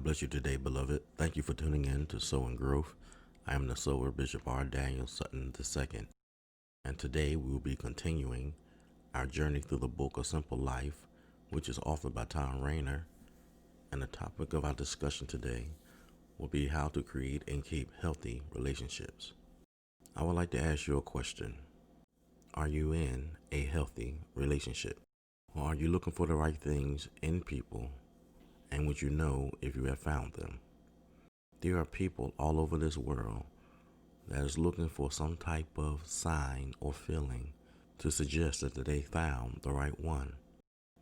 bless you today, beloved. Thank you for tuning in to Sow In Growth. I am the sower, Bishop R. Daniel Sutton II, and today we will be continuing our journey through the book A Simple Life, which is authored by Tom Rainer. And the topic of our discussion today will be how to create and keep healthy relationships. I would like to ask you a question. Are you in a healthy relationship? Or are you looking for the right things in people? And would you know if you have found them? There are people all over this world that is looking for some type of sign or feeling to suggest that they found the right one,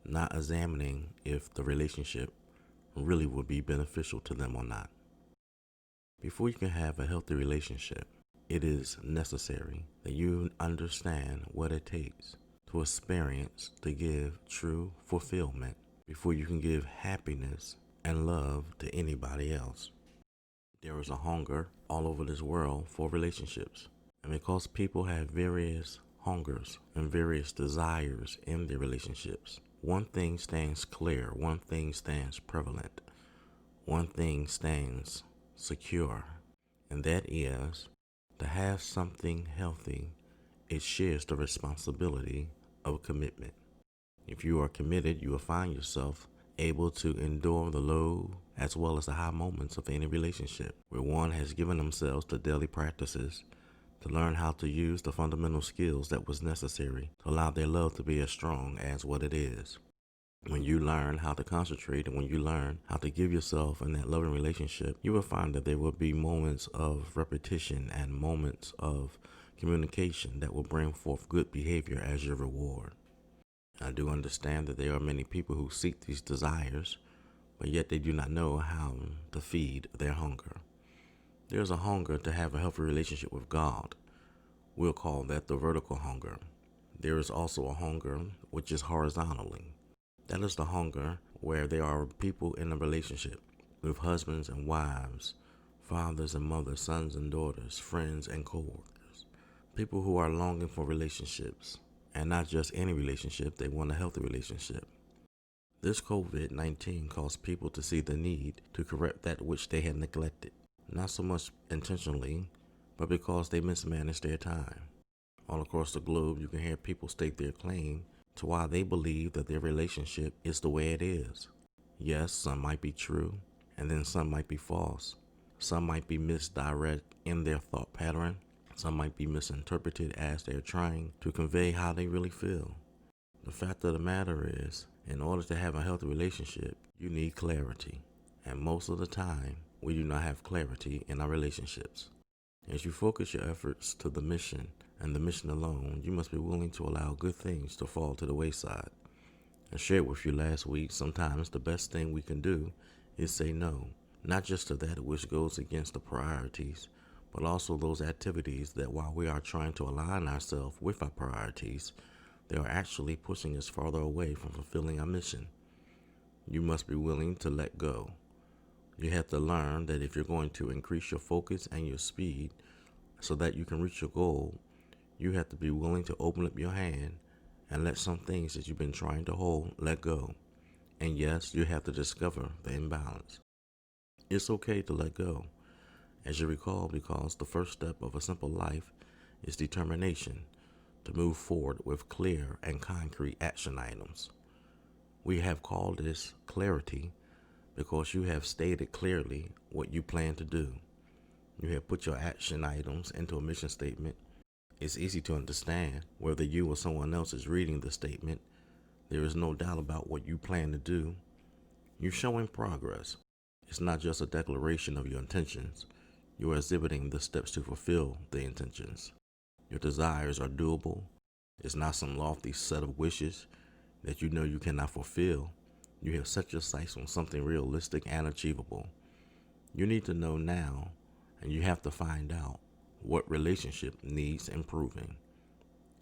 not examining if the relationship really would be beneficial to them or not. Before you can have a healthy relationship, it is necessary that you understand what it takes to experience to give true fulfillment before you can give happiness and love to anybody else. There is a hunger all over this world for relationships. And because people have various hungers and various desires in their relationships, one thing stands clear, one thing stands prevalent, one thing stands secure, and that is to have something healthy. It shares the responsibility of commitment. If you are committed, you will find yourself able to endure the low as well as the high moments of any relationship, where one has given themselves to daily practices to learn how to use the fundamental skills that was necessary to allow their love to be as strong as what it is. When you learn how to concentrate and when you learn how to give yourself in that loving relationship, you will find that there will be moments of repetition and moments of communication that will bring forth good behavior as your reward. I do understand that there are many people who seek these desires, but yet they do not know how to feed their hunger. There's a hunger to have a healthy relationship with God. We'll call that the vertical hunger. There is also a hunger which is horizontally. That is the hunger where there are people in a relationship with husbands and wives, fathers and mothers, sons and daughters, friends and co-workers. People who are longing for relationships. And not just any relationship, they want a healthy relationship. This COVID-19 caused people to see the need to correct that which they had neglected, not so much intentionally, but because they mismanaged their time. All across the globe, you can hear people state their claim to why they believe that their relationship is the way it is. Yes, some might be true, and then some might be false. Some might be misdirect in their thought pattern. Some might be misinterpreted as they're trying to convey how they really feel. The fact of the matter is, in order to have a healthy relationship, you need clarity. And most of the time, we do not have clarity in our relationships. As you focus your efforts to the mission and the mission alone, you must be willing to allow good things to fall to the wayside. I shared with you last week, sometimes the best thing we can do is say no, not just to that which goes against the priorities, but also those activities that while we are trying to align ourselves with our priorities, they are actually pushing us farther away from fulfilling our mission. You must be willing to let go. You have to learn that if you're going to increase your focus and your speed so that you can reach your goal, you have to be willing to open up your hand and let some things that you've been trying to hold let go. And yes, you have to discover the imbalance. It's okay to let go. As you recall, because the first step of a simple life is determination to move forward with clear and concrete action items. We have called this clarity because you have stated clearly what you plan to do. You have put your action items into a mission statement. It's easy to understand whether you or someone else is reading the statement. There is no doubt about what you plan to do. You're showing progress. It's not just a declaration of your intentions. You are exhibiting the steps to fulfill the intentions. Your desires are doable. It's not some lofty set of wishes that you know you cannot fulfill. You have set your sights on something realistic and achievable. You need to know now, and you have to find out what relationship needs improving.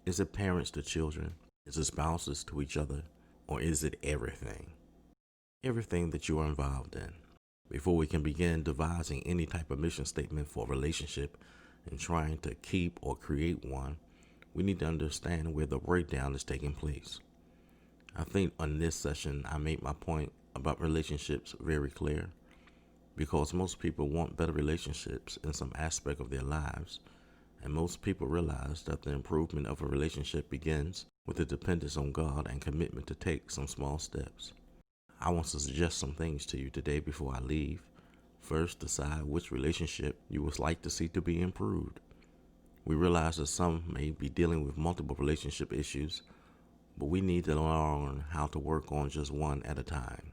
Is it parents to children? Is it spouses to each other? Or is it everything? Everything that you are involved in. Before we can begin devising any type of mission statement for a relationship and trying to keep or create one, we need to understand where the breakdown is taking place. I think on this session, I made my point about relationships very clear. because most people want better relationships in some aspect of their lives, and most people realize that the improvement of a relationship begins with the dependence on God and commitment to take some small steps. I want to suggest some things to you today before I leave. First, decide which relationship you would like to see to be improved. We realize that some may be dealing with multiple relationship issues, but we need to learn how to work on just one at a time.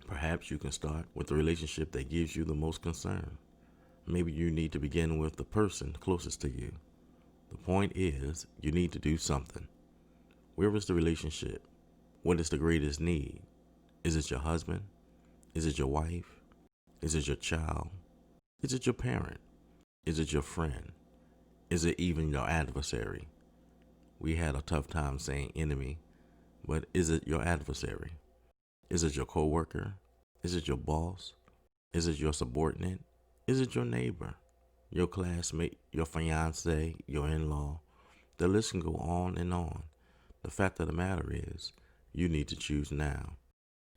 Perhaps you can start with the relationship that gives you the most concern. Maybe you need to begin with the person closest to you. The point is, you need to do something. Where is the relationship? What is the greatest need? Is it your husband? Is it your wife? Is it your child? Is it your parent? Is it your friend? Is it even your adversary? We had a tough time saying enemy, but is it your adversary? Is it your coworker? Is it your boss? Is it your subordinate? Is it your neighbor, your classmate, your fiance, your in-law? The list can go on and on. The fact of the matter is, you need to choose now.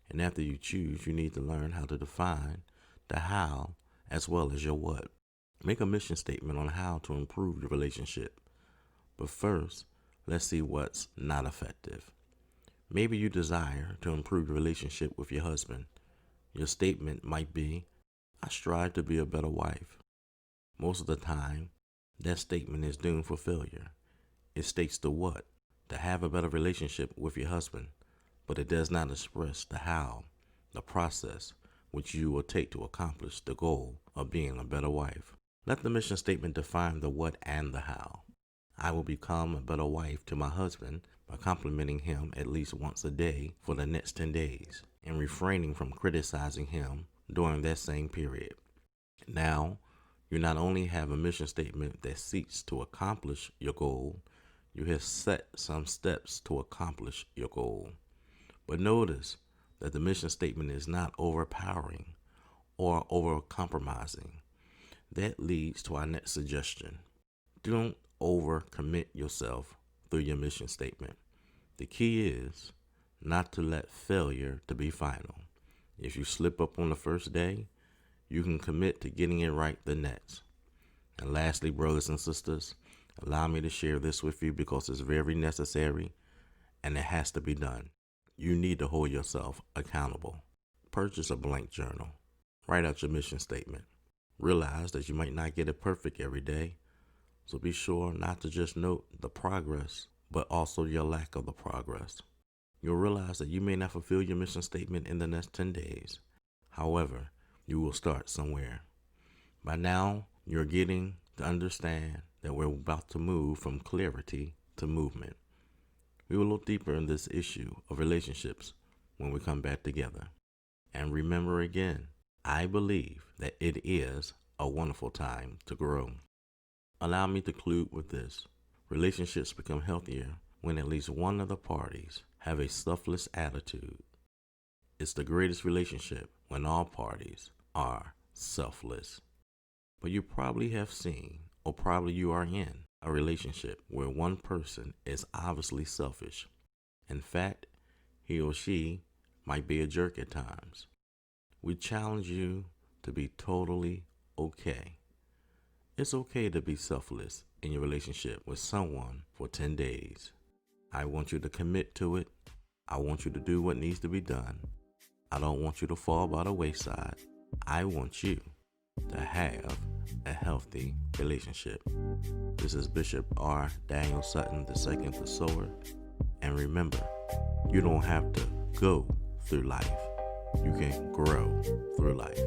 And after you choose, you need to learn how to define the how as well as your what. Make a mission statement on how to improve your relationship. But first, let's see what's not effective. Maybe you desire to improve your relationship with your husband. Your statement might be, I strive to be a better wife. Most of the time, that statement is doomed for failure. It states the what, to have a better relationship with your husband, but it does not express the how, the process which you will take to accomplish the goal of being a better wife. Let the mission statement define the what and the how. I will become a better wife to my husband by complimenting him at least once a day for the next 10 days and refraining from criticizing him during that same period. Now, you not only have a mission statement that seeks to accomplish your goal, you have set some steps to accomplish your goal. But notice that the mission statement is not overpowering or over-compromising. That leads to our next suggestion. Don't overcommit yourself through your mission statement. The key is not to let failure to be final. If you slip up on the first day, you can commit to getting it right the next. And lastly, brothers and sisters, allow me to share this with you because it's very necessary and it has to be done. You need to hold yourself accountable. Purchase a blank journal. Write out your mission statement. Realize that you might not get it perfect every day, so be sure not to just note the progress, but also your lack of the progress. You'll realize that you may not fulfill your mission statement in the next 10 days. However, you will start somewhere. By now, you're getting to understand that we're about to move from clarity to movement. We will look deeper in this issue of relationships when we come back together. And remember again, I believe that it is a wonderful time to grow. Allow me to conclude with this. Relationships become healthier when at least one of the parties have a selfless attitude. It's the greatest relationship when all parties are selfless. But you probably have seen, or probably you are in, a relationship where one person is obviously selfish. In fact, he or she might be a jerk at times. We challenge you to be totally okay. It's okay to be selfless in your relationship with someone for 10 days. I want you to commit to it. I want you to do what needs to be done. I don't want you to fall by the wayside. I want you to have a healthy relationship. This is Bishop R. Daniel Sutton II, the sower. And remember, you don't have to go through life. You can grow through life.